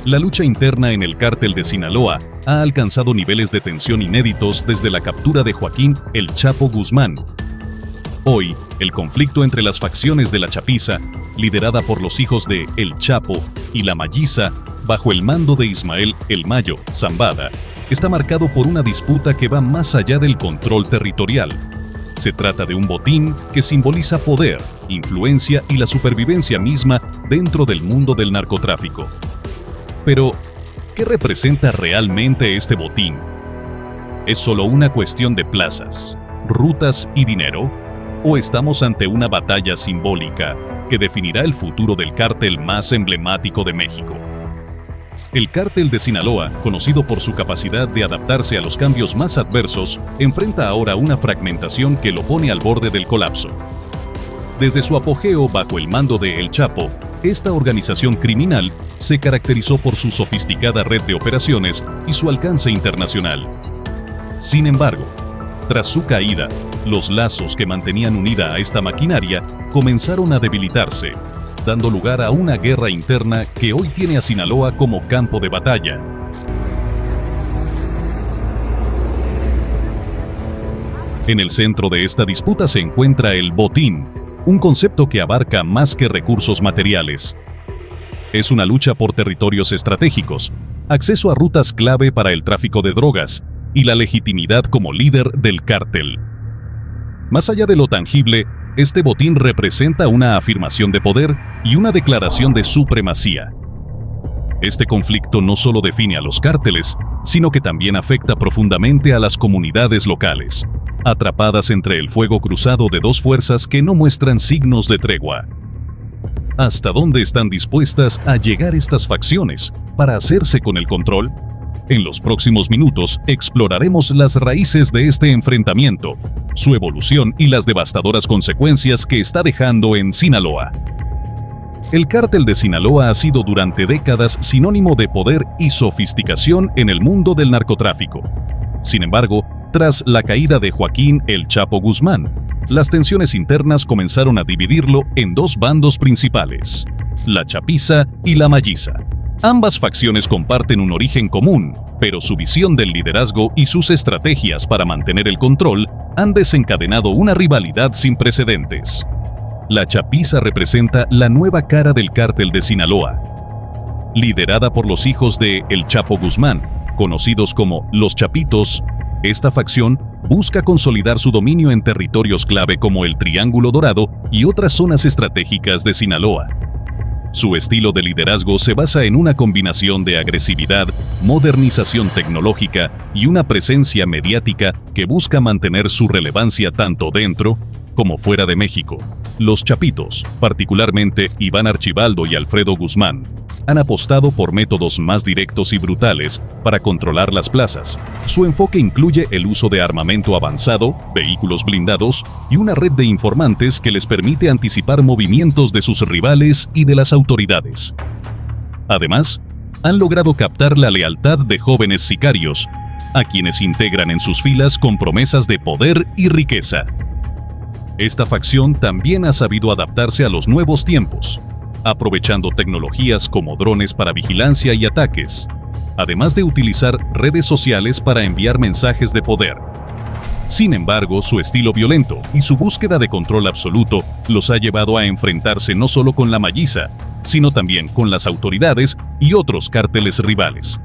La lucha interna en el cártel de Sinaloa ha alcanzado niveles de tensión inéditos desde la captura de Joaquín El Chapo Guzmán. Hoy, el conflicto entre las facciones de la Chapiza, liderada por los hijos de El Chapo, y la Mayisa, bajo el mando de Ismael El Mayo Zambada, está marcado por una disputa que va más allá del control territorial. Se trata de un botín que simboliza poder, influencia y la supervivencia misma dentro del mundo del narcotráfico. Pero, ¿qué representa realmente este botín? ¿Es solo una cuestión de plazas, rutas y dinero? ¿O estamos ante una batalla simbólica que definirá el futuro del cártel más emblemático de México? El cártel de Sinaloa, conocido por su capacidad de adaptarse a los cambios más adversos, enfrenta ahora una fragmentación que lo pone al borde del colapso. Desde su apogeo bajo el mando de El Chapo, esta organización criminal se caracterizó por su sofisticada red de operaciones y su alcance internacional. Sin embargo, tras su caída, los lazos que mantenían unida a esta maquinaria comenzaron a debilitarse, dando lugar a una guerra interna que hoy tiene a Sinaloa como campo de batalla. En el centro de esta disputa se encuentra el botín, un concepto que abarca más que recursos materiales. Es una lucha por territorios estratégicos, acceso a rutas clave para el tráfico de drogas y la legitimidad como líder del cártel. Más allá de lo tangible, este botín representa una afirmación de poder y una declaración de supremacía. Este conflicto no solo define a los cárteles, sino que también afecta profundamente a las comunidades locales, atrapadas entre el fuego cruzado de dos fuerzas que no muestran signos de tregua. ¿Hasta dónde están dispuestas a llegar estas facciones para hacerse con el control? En los próximos minutos exploraremos las raíces de este enfrentamiento, su evolución y las devastadoras consecuencias que está dejando en Sinaloa. El cártel de Sinaloa ha sido durante décadas sinónimo de poder y sofisticación en el mundo del narcotráfico. Sin embargo, tras la caída de Joaquín El Chapo Guzmán, las tensiones internas comenzaron a dividirlo en dos bandos principales, la Chapiza y la Mayisa. Ambas facciones comparten un origen común, pero su visión del liderazgo y sus estrategias para mantener el control han desencadenado una rivalidad sin precedentes. La Chapiza representa la nueva cara del cártel de Sinaloa. Liderada por los hijos de El Chapo Guzmán, conocidos como los Chapitos, esta facción busca consolidar su dominio en territorios clave como el Triángulo Dorado y otras zonas estratégicas de Sinaloa. Su estilo de liderazgo se basa en una combinación de agresividad, modernización tecnológica y una presencia mediática que busca mantener su relevancia tanto dentro como fuera de México. Los Chapitos, particularmente Iván Archibaldo y Alfredo Guzmán, han apostado por métodos más directos y brutales para controlar las plazas. Su enfoque incluye el uso de armamento avanzado, vehículos blindados y una red de informantes que les permite anticipar movimientos de sus rivales y de las autoridades. Además, han logrado captar la lealtad de jóvenes sicarios, a quienes integran en sus filas con promesas de poder y riqueza. Esta facción también ha sabido adaptarse a los nuevos tiempos, aprovechando tecnologías como drones para vigilancia y ataques, además de utilizar redes sociales para enviar mensajes de poder. Sin embargo, su estilo violento y su búsqueda de control absoluto los ha llevado a enfrentarse no solo con la Mayisa, sino también con las autoridades y otros cárteles rivales.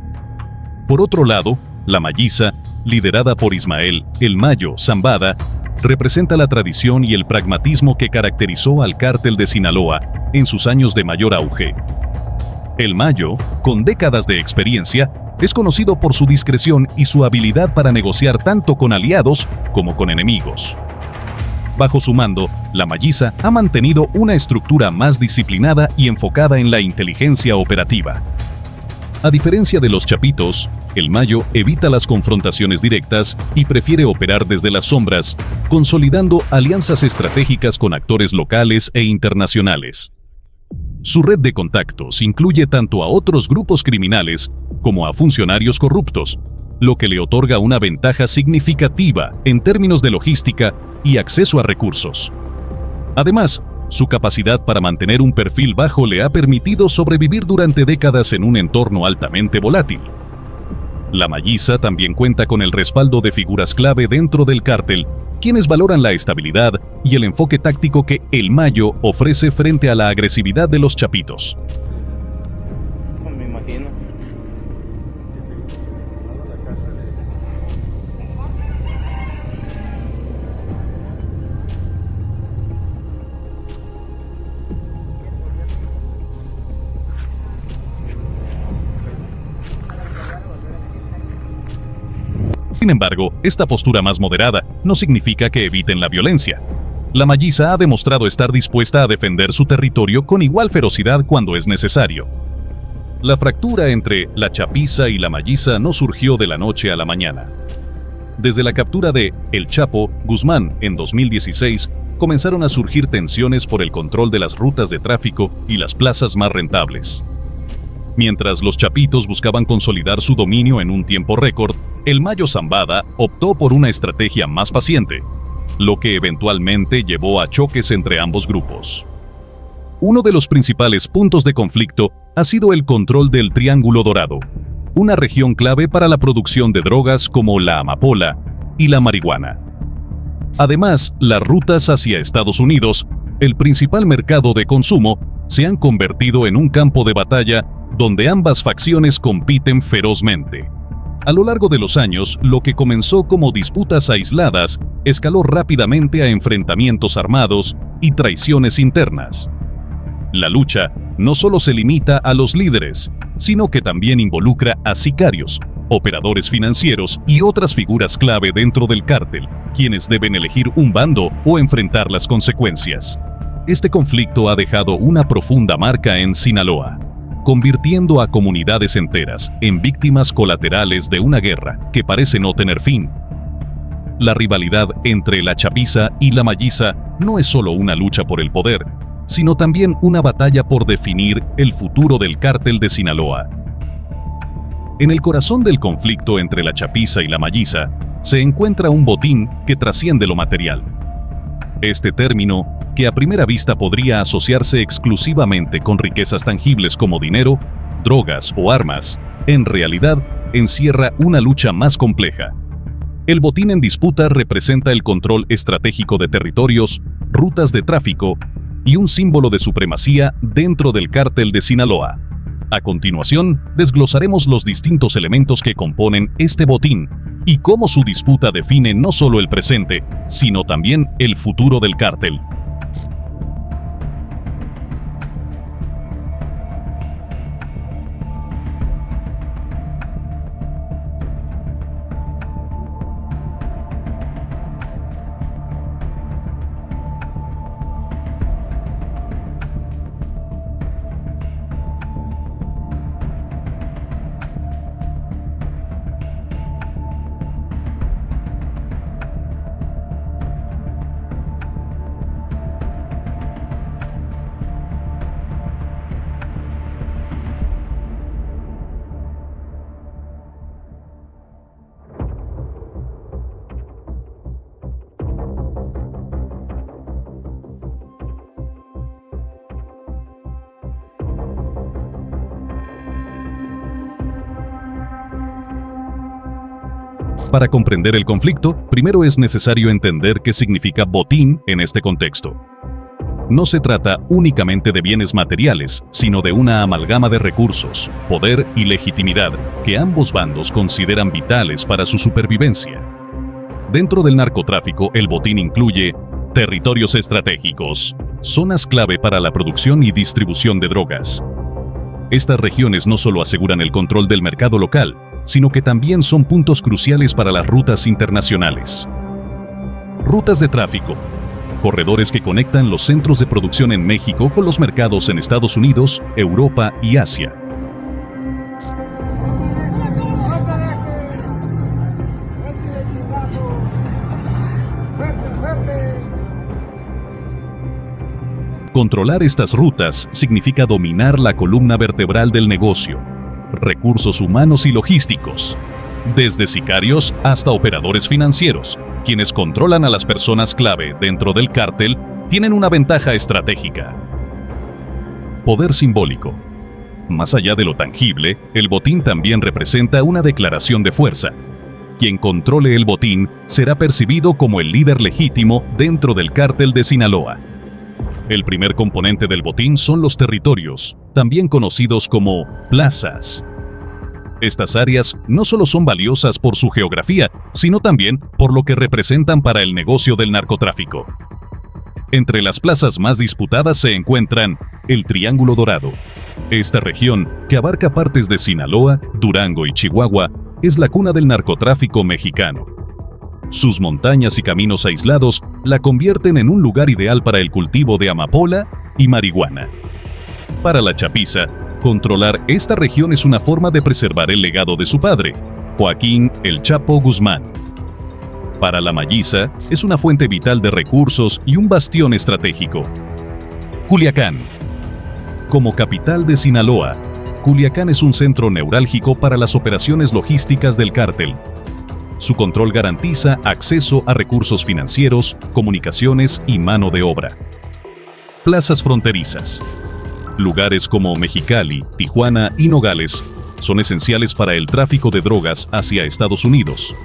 Por otro lado, la Mayisa, liderada por Ismael El Mayo Zambada, representa la tradición y el pragmatismo que caracterizó al cártel de Sinaloa en sus años de mayor auge. El Mayo, con décadas de experiencia, es conocido por su discreción y su habilidad para negociar tanto con aliados como con enemigos. Bajo su mando, la Mayisa ha mantenido una estructura más disciplinada y enfocada en la inteligencia operativa. A diferencia de los Chapitos, El Mayo evita las confrontaciones directas y prefiere operar desde las sombras, consolidando alianzas estratégicas con actores locales e internacionales. Su red de contactos incluye tanto a otros grupos criminales como a funcionarios corruptos, lo que le otorga una ventaja significativa en términos de logística y acceso a recursos. Además, Su capacidad para mantener un perfil bajo le ha permitido sobrevivir durante décadas en un entorno altamente volátil. La Malliza también cuenta con el respaldo de figuras clave dentro del cártel, quienes valoran la estabilidad y el enfoque táctico que el Mayo ofrece frente a la agresividad de los chapitos. Me imagino. Sin embargo, esta postura más moderada no significa que eviten la violencia. La Malliza ha demostrado estar dispuesta a defender su territorio con igual ferocidad cuando es necesario. La fractura entre la Chapiza y la Malliza no surgió de la noche a la mañana. Desde la captura de El Chapo Guzmán en 2016, comenzaron a surgir tensiones por el control de las rutas de tráfico y las plazas más rentables. Mientras los chapitos buscaban consolidar su dominio en un tiempo récord, el Mayo Zambada optó por una estrategia más paciente, lo que eventualmente llevó a choques entre ambos grupos. Uno de los principales puntos de conflicto ha sido el control del Triángulo Dorado, una región clave para la producción de drogas como la amapola y la marihuana. Además, las rutas hacia Estados Unidos, el principal mercado de consumo, se han convertido en un campo de batalla donde ambas facciones compiten ferozmente. A lo largo de los años, lo que comenzó como disputas aisladas escaló rápidamente a enfrentamientos armados y traiciones internas. La lucha no solo se limita a los líderes, sino que también involucra a sicarios, operadores financieros y otras figuras clave dentro del cártel, quienes deben elegir un bando o enfrentar las consecuencias. Este conflicto ha dejado una profunda marca en Sinaloa, convirtiendo a comunidades enteras en víctimas colaterales de una guerra que parece no tener fin. La rivalidad entre la Chapiza y la Malliza no es solo una lucha por el poder, sino también una batalla por definir el futuro del cártel de Sinaloa. En el corazón del conflicto entre la Chapiza y la Malliza se encuentra un botín que trasciende lo material. Este término, que a primera vista podría asociarse exclusivamente con riquezas tangibles como dinero, drogas o armas, en realidad encierra una lucha más compleja. El botín en disputa representa el control estratégico de territorios, rutas de tráfico y un símbolo de supremacía dentro del cártel de Sinaloa. A continuación, desglosaremos los distintos elementos que componen este botín y cómo su disputa define no solo el presente, sino también el futuro del cártel. Para comprender el conflicto, primero es necesario entender qué significa botín en este contexto. No se trata únicamente de bienes materiales, sino de una amalgama de recursos, poder y legitimidad que ambos bandos consideran vitales para su supervivencia. Dentro del narcotráfico, el botín incluye territorios estratégicos, zonas clave para la producción y distribución de drogas. Estas regiones no solo aseguran el control del mercado local, sino que también son puntos cruciales para las rutas internacionales. Rutas de tráfico. Corredores que conectan los centros de producción en México con los mercados en Estados Unidos, Europa y Asia. Controlar estas rutas significa dominar la columna vertebral del negocio, recursos humanos y logísticos, desde sicarios hasta operadores financieros, quienes controlan a las personas clave dentro del cártel tienen una ventaja estratégica. Poder simbólico. Más allá de lo tangible, el botín también representa una declaración de fuerza. Quien controle el botín será percibido como el líder legítimo dentro del cártel de Sinaloa. El primer componente del botín son los territorios, también conocidos como plazas. Estas áreas no solo son valiosas por su geografía, sino también por lo que representan para el negocio del narcotráfico. Entre las plazas más disputadas se encuentran el Triángulo Dorado. Esta región, que abarca partes de Sinaloa, Durango y Chihuahua, es la cuna del narcotráfico mexicano. Sus montañas y caminos aislados la convierten en un lugar ideal para el cultivo de amapola y marihuana. Para la chapiza, controlar esta región es una forma de preservar el legado de su padre, Joaquín El Chapo Guzmán. Para la malliza, es una fuente vital de recursos y un bastión estratégico. Culiacán. Como capital de Sinaloa, Culiacán es un centro neurálgico para las operaciones logísticas del cártel. Su control garantiza acceso a recursos financieros, comunicaciones y mano de obra. Plazas fronterizas. Lugares como Mexicali, Tijuana y Nogales son esenciales para el tráfico de drogas hacia Estados Unidos.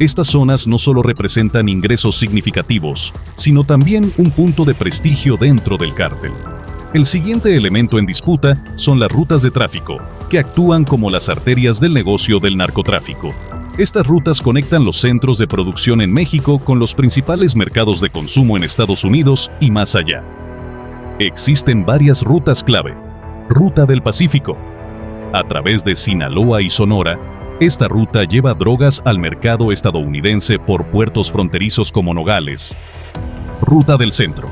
Estas zonas no solo representan ingresos significativos, sino también un punto de prestigio dentro del cártel. El siguiente elemento en disputa son las rutas de tráfico, que actúan como las arterias del negocio del narcotráfico. Estas rutas conectan los centros de producción en México con los principales mercados de consumo en Estados Unidos y más allá. Existen varias rutas clave. Ruta del Pacífico. A través de Sinaloa y Sonora, esta ruta lleva drogas al mercado estadounidense por puertos fronterizos como Nogales. Ruta del Centro.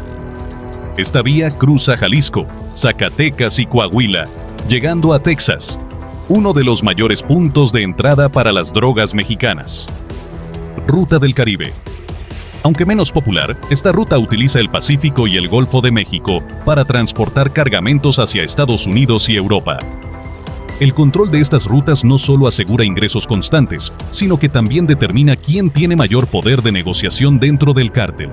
Esta vía cruza Jalisco, Zacatecas y Coahuila, llegando a Texas, uno de los mayores puntos de entrada para las drogas mexicanas. Ruta del Caribe. Aunque menos popular, esta ruta utiliza el Pacífico y el Golfo de México para transportar cargamentos hacia Estados Unidos y Europa. El control de estas rutas no solo asegura ingresos constantes, sino que también determina quién tiene mayor poder de negociación dentro del cártel.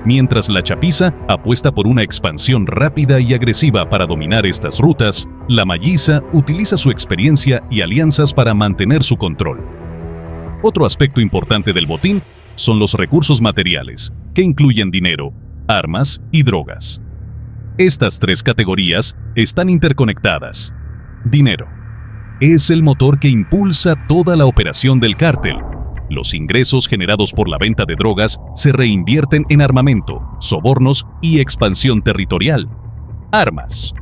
Mientras la chapiza apuesta por una expansión rápida y agresiva para dominar estas rutas, la malliza utiliza su experiencia y alianzas para mantener su control. Otro aspecto importante del botín son los recursos materiales, que incluyen dinero, armas y drogas. Estas tres categorías están interconectadas. Dinero. Es el motor que impulsa toda la operación del cártel. Los ingresos generados por la venta de drogas se reinvierten en armamento, sobornos y expansión territorial. Armas.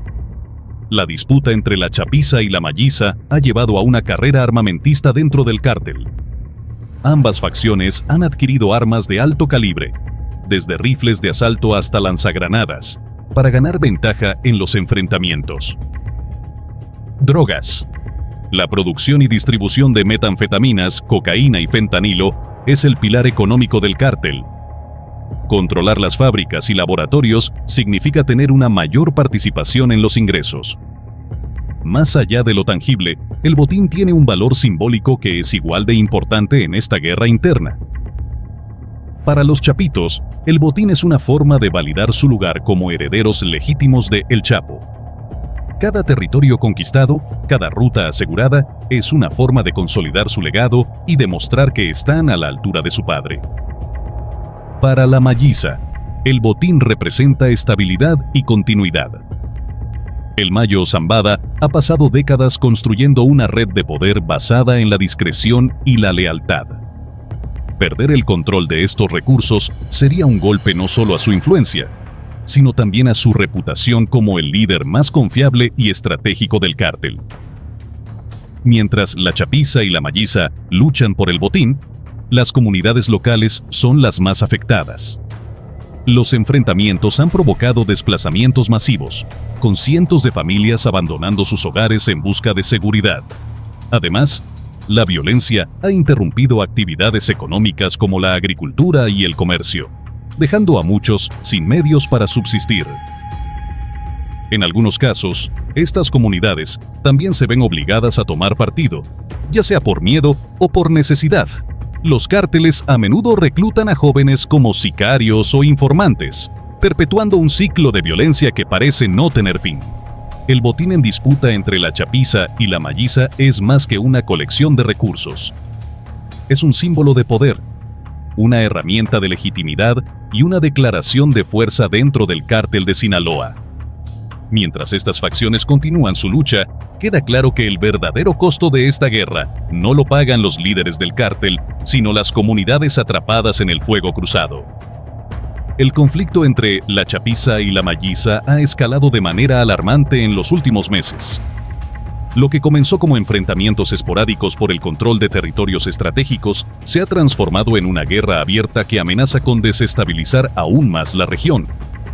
La disputa entre la chapiza y la malliza ha llevado a una carrera armamentista dentro del cártel. Ambas facciones han adquirido armas de alto calibre, desde rifles de asalto hasta lanzagranadas, para ganar ventaja en los enfrentamientos. Drogas. La producción y distribución de metanfetaminas, cocaína y fentanilo es el pilar económico del cártel. Controlar las fábricas y laboratorios significa tener una mayor participación en los ingresos. Más allá de lo tangible, el botín tiene un valor simbólico que es igual de importante en esta guerra interna. Para los chapitos, el botín es una forma de validar su lugar como herederos legítimos de El Chapo. Cada territorio conquistado, cada ruta asegurada, es una forma de consolidar su legado y demostrar que están a la altura de su padre. Para la malliza, el botín representa estabilidad y continuidad. El Mayo Zambada ha pasado décadas construyendo una red de poder basada en la discreción y la lealtad. Perder el control de estos recursos sería un golpe no solo a su influencia, sino también a su reputación como el líder más confiable y estratégico del cártel. Mientras la chapiza y la malliza luchan por el botín, las comunidades locales son las más afectadas. Los enfrentamientos han provocado desplazamientos masivos, con cientos de familias abandonando sus hogares en busca de seguridad. Además, la violencia ha interrumpido actividades económicas como la agricultura y el comercio, dejando a muchos sin medios para subsistir. En algunos casos, estas comunidades también se ven obligadas a tomar partido, ya sea por miedo o por necesidad. Los cárteles a menudo reclutan a jóvenes como sicarios o informantes, perpetuando un ciclo de violencia que parece no tener fin. El botín en disputa entre la chapiza y la malliza es más que una colección de recursos. Es un símbolo de poder, una herramienta de legitimidad y una declaración de fuerza dentro del cártel de Sinaloa. Mientras estas facciones continúan su lucha, queda claro que el verdadero costo de esta guerra no lo pagan los líderes del cártel, sino las comunidades atrapadas en el fuego cruzado. El conflicto entre la chapiza y la malliza ha escalado de manera alarmante en los últimos meses. Lo que comenzó como enfrentamientos esporádicos por el control de territorios estratégicos se ha transformado en una guerra abierta que amenaza con desestabilizar aún más la región.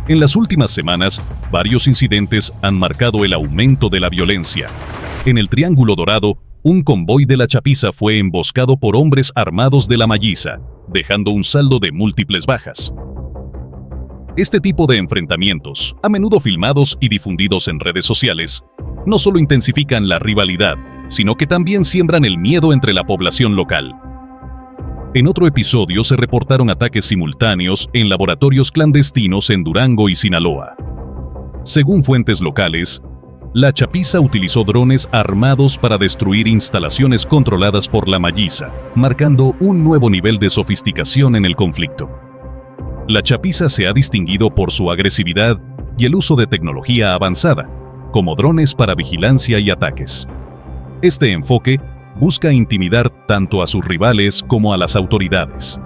En las últimas semanas, varios incidentes han marcado el aumento de la violencia. En el Triángulo Dorado, un convoy de la chapiza fue emboscado por hombres armados de la malliza, dejando un saldo de múltiples bajas. Este tipo de enfrentamientos, a menudo filmados y difundidos en redes sociales, no solo intensifican la rivalidad, sino que también siembran el miedo entre la población local. En otro episodio se reportaron ataques simultáneos en laboratorios clandestinos en Durango y Sinaloa. Según fuentes locales, la chapiza utilizó drones armados para destruir instalaciones controladas por la malliza, marcando un nuevo nivel de sofisticación en el conflicto. La chapiza se ha distinguido por su agresividad y el uso de tecnología avanzada, como drones para vigilancia y ataques. Este enfoque busca intimidar tanto a sus rivales como a las autoridades.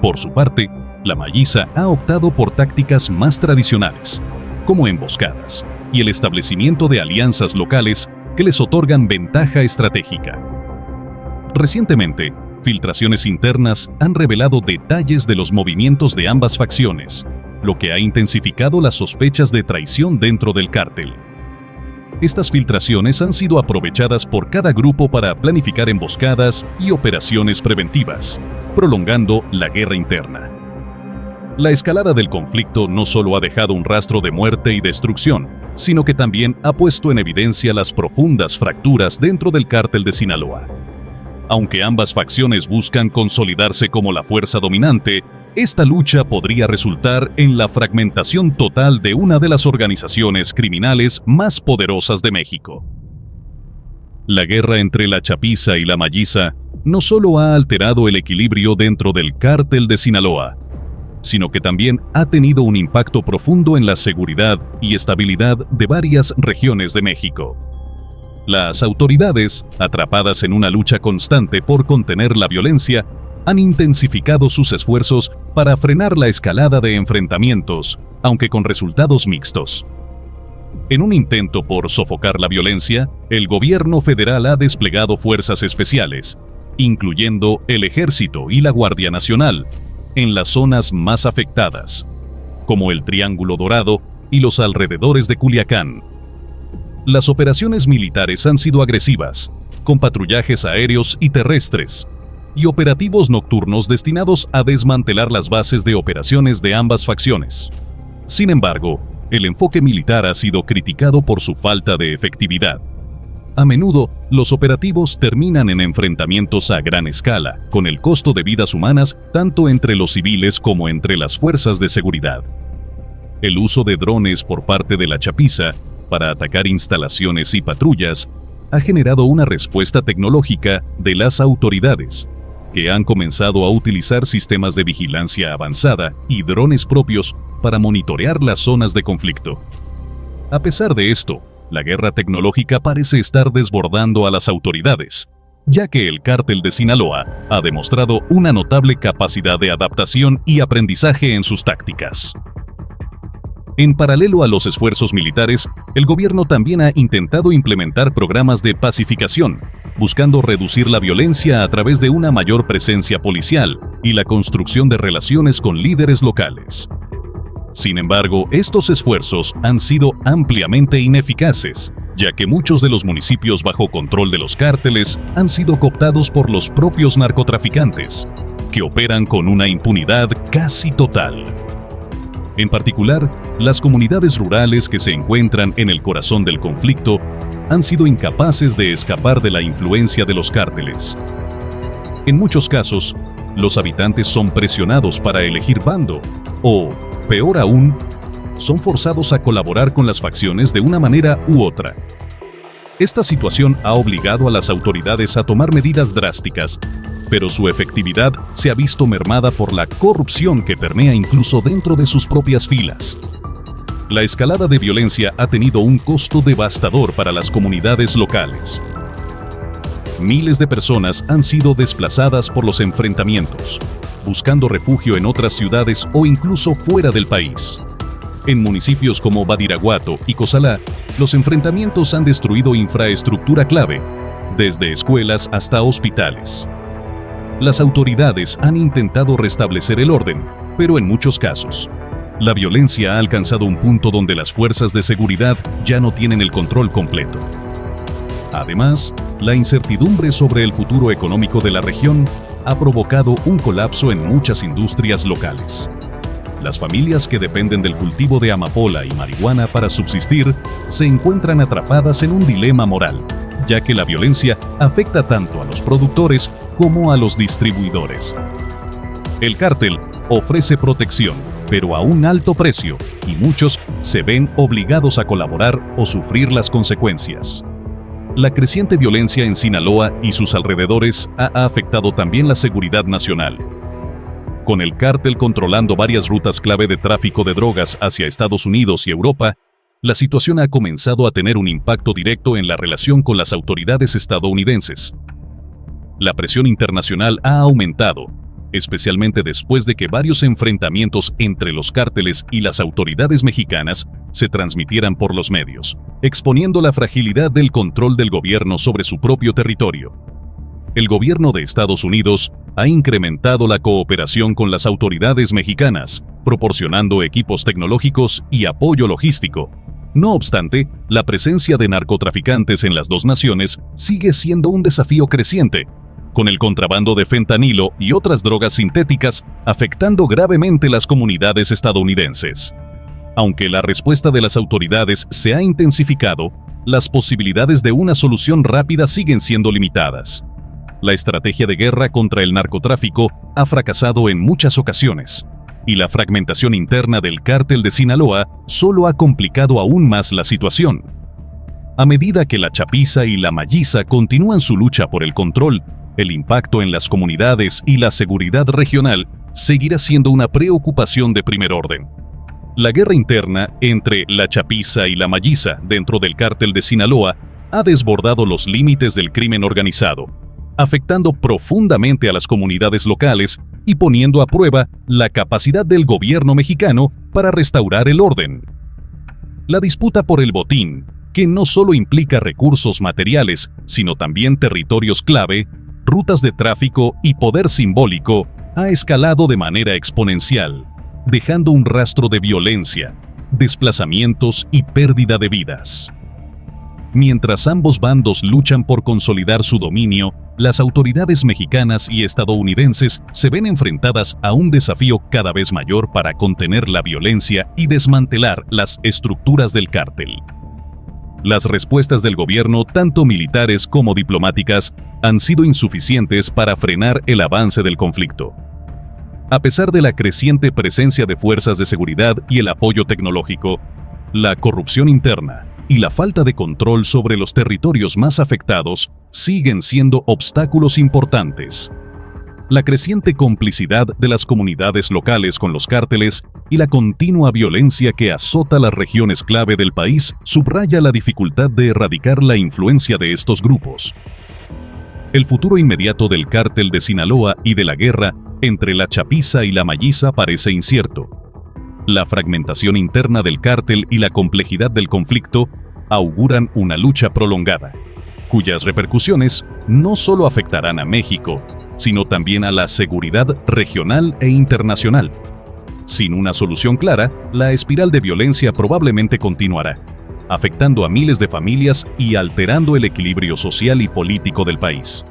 Por su parte, la malliza ha optado por tácticas más tradicionales, como emboscadas y el establecimiento de alianzas locales que les otorgan ventaja estratégica. Recientemente, filtraciones internas han revelado detalles de los movimientos de ambas facciones, lo que ha intensificado las sospechas de traición dentro del cártel. Estas filtraciones han sido aprovechadas por cada grupo para planificar emboscadas y operaciones preventivas, prolongando la guerra interna. La escalada del conflicto no solo ha dejado un rastro de muerte y destrucción, sino que también ha puesto en evidencia las profundas fracturas dentro del cártel de Sinaloa. Aunque ambas facciones buscan consolidarse como la fuerza dominante, esta lucha podría resultar en la fragmentación total de una de las organizaciones criminales más poderosas de México. La guerra entre la chapiza y la malliza no solo ha alterado el equilibrio dentro del cártel de Sinaloa, sino que también ha tenido un impacto profundo en la seguridad y estabilidad de varias regiones de México. Las autoridades, atrapadas en una lucha constante por contener la violencia, han intensificado sus esfuerzos para frenar la escalada de enfrentamientos, aunque con resultados mixtos. En un intento por sofocar la violencia, el gobierno federal ha desplegado fuerzas especiales, incluyendo el Ejército y la Guardia Nacional, en las zonas más afectadas, como el Triángulo Dorado y los alrededores de Culiacán. Las operaciones militares han sido agresivas, con patrullajes aéreos y terrestres, y operativos nocturnos destinados a desmantelar las bases de operaciones de ambas facciones. Sin embargo, el enfoque militar ha sido criticado por su falta de efectividad. A menudo, los operativos terminan en enfrentamientos a gran escala, con el costo de vidas humanas tanto entre los civiles como entre las fuerzas de seguridad. El uso de drones por parte de la chapiza para atacar instalaciones y patrullas ha generado una respuesta tecnológica de las autoridades, que han comenzado a utilizar sistemas de vigilancia avanzada y drones propios para monitorear las zonas de conflicto. A pesar de esto, la guerra tecnológica parece estar desbordando a las autoridades, ya que el cártel de Sinaloa ha demostrado una notable capacidad de adaptación y aprendizaje en sus tácticas. En paralelo a los esfuerzos militares, el gobierno también ha intentado implementar programas de pacificación, buscando reducir la violencia a través de una mayor presencia policial y la construcción de relaciones con líderes locales. Sin embargo, estos esfuerzos han sido ampliamente ineficaces, ya que muchos de los municipios bajo control de los cárteles han sido cooptados por los propios narcotraficantes, que operan con una impunidad casi total. En particular, las comunidades rurales que se encuentran en el corazón del conflicto han sido incapaces de escapar de la influencia de los cárteles. En muchos casos, los habitantes son presionados para elegir bando o peor aún, son forzados a colaborar con las facciones de una manera u otra. Esta situación ha obligado a las autoridades a tomar medidas drásticas, pero su efectividad se ha visto mermada por la corrupción que permea incluso dentro de sus propias filas. La escalada de violencia ha tenido un costo devastador para las comunidades locales. Miles de personas han sido desplazadas por los enfrentamientos, buscando refugio en otras ciudades o incluso fuera del país. En municipios como Badiraguato y Cozalá, los enfrentamientos han destruido infraestructura clave, desde escuelas hasta hospitales. Las autoridades han intentado restablecer el orden, pero en muchos casos, la violencia ha alcanzado un punto donde las fuerzas de seguridad ya no tienen el control completo. Además, la incertidumbre sobre el futuro económico de la región ha provocado un colapso en muchas industrias locales. Las familias que dependen del cultivo de amapola y marihuana para subsistir se encuentran atrapadas en un dilema moral, ya que la violencia afecta tanto a los productores como a los distribuidores. El cártel ofrece protección, pero a un alto precio, y muchos se ven obligados a colaborar o sufrir las consecuencias. La creciente violencia en Sinaloa y sus alrededores ha afectado también la seguridad nacional. Con el cártel controlando varias rutas clave de tráfico de drogas hacia Estados Unidos y Europa, la situación ha comenzado a tener un impacto directo en la relación con las autoridades estadounidenses. La presión internacional ha aumentado, especialmente después de que varios enfrentamientos entre los cárteles y las autoridades mexicanas se transmitieran por los medios, exponiendo la fragilidad del control del gobierno sobre su propio territorio. El gobierno de Estados Unidos ha incrementado la cooperación con las autoridades mexicanas, proporcionando equipos tecnológicos y apoyo logístico. No obstante, la presencia de narcotraficantes en las dos naciones sigue siendo un desafío creciente, con el contrabando de fentanilo y otras drogas sintéticas afectando gravemente las comunidades estadounidenses. Aunque la respuesta de las autoridades se ha intensificado, las posibilidades de una solución rápida siguen siendo limitadas. La estrategia de guerra contra el narcotráfico ha fracasado en muchas ocasiones, y la fragmentación interna del cártel de Sinaloa solo ha complicado aún más la situación. A medida que la chapiza y la malliza continúan su lucha por el control, el impacto en las comunidades y la seguridad regional seguirá siendo una preocupación de primer orden. La guerra interna entre la chapiza y la malliza dentro del cártel de Sinaloa ha desbordado los límites del crimen organizado, afectando profundamente a las comunidades locales y poniendo a prueba la capacidad del gobierno mexicano para restaurar el orden. La disputa por el botín, que no solo implica recursos materiales, sino también territorios clave, rutas de tráfico y poder simbólico, ha escalado de manera exponencial, dejando un rastro de violencia, desplazamientos y pérdida de vidas. Mientras ambos bandos luchan por consolidar su dominio, las autoridades mexicanas y estadounidenses se ven enfrentadas a un desafío cada vez mayor para contener la violencia y desmantelar las estructuras del cártel. Las respuestas del gobierno, tanto militares como diplomáticas, han sido insuficientes para frenar el avance del conflicto. A pesar de la creciente presencia de fuerzas de seguridad y el apoyo tecnológico, la corrupción interna y la falta de control sobre los territorios más afectados siguen siendo obstáculos importantes. La creciente complicidad de las comunidades locales con los cárteles y la continua violencia que azota las regiones clave del país subraya la dificultad de erradicar la influencia de estos grupos. El futuro inmediato del cártel de Sinaloa y de la guerra entre la chapiza y la malliza parece incierto. La fragmentación interna del cártel y la complejidad del conflicto auguran una lucha prolongada, cuyas repercusiones no solo afectarán a México, sino también a la seguridad regional e internacional. Sin una solución clara, la espiral de violencia probablemente continuará, afectando a miles de familias y alterando el equilibrio social y político del país.